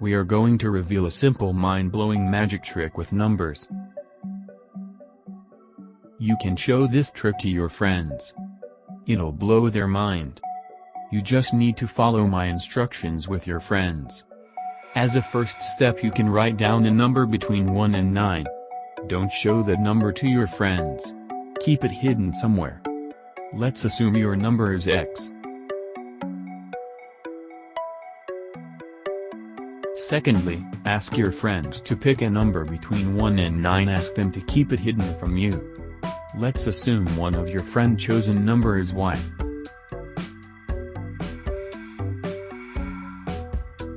We are going to reveal a simple mind-blowing magic trick with numbers. You can show this trick to your friends. It'll blow their mind. You just need to follow my instructions with your friends. As a first step, you can write down a number between 1 and 9. Don't show that number to your friends. Keep it hidden somewhere. Let's assume your number is X. Secondly, ask your friends to pick a number between 1 and 9. Ask them to keep it hidden from you. Let's assume one of your friend's chosen number is Y.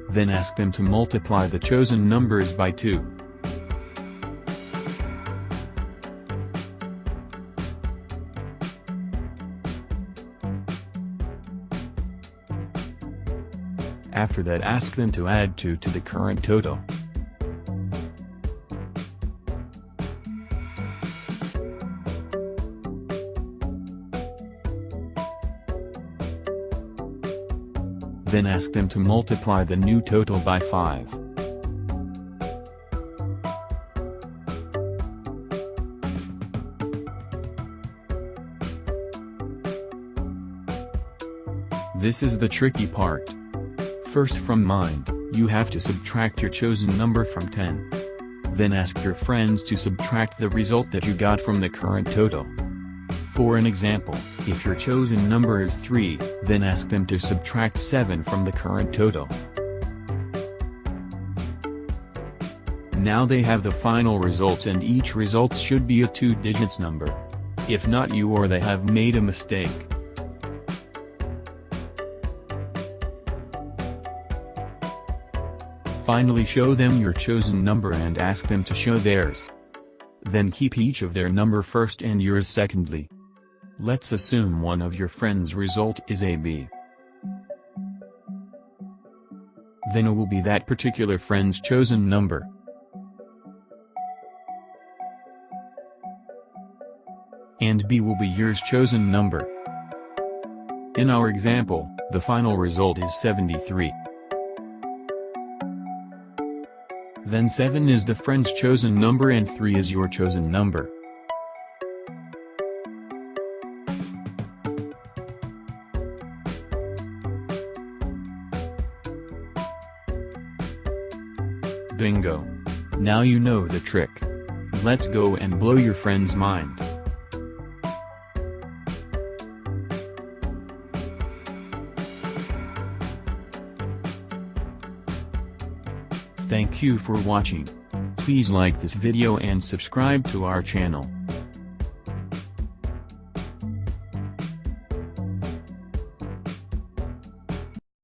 Then ask them to multiply the chosen numbers by 2. After that, ask them to add 2 to the current total. Then ask them to multiply the new total by 5. This is the tricky part. First, from mind, you have to subtract your chosen number from 10. Then ask your friends to subtract the result that you got from the current total. For an example, if your chosen number is 3, then ask them to subtract 7 from the current total. Now they have the final results, and each result should be a 2-digit number. If not, you or they have made a mistake. Finally, show them your chosen number and ask them to show theirs. Then keep each of their number first and yours secondly. Let's assume one of your friends' result is AB. Then it will be that particular friend's chosen number. And B will be yours chosen number. In our example, the final result is 73. Then 7 is the friend's chosen number and 3 is your chosen number. Bingo! Now you know the trick. Let's go and blow your friend's mind. Thank you for watching. Please like this video and subscribe to our channel.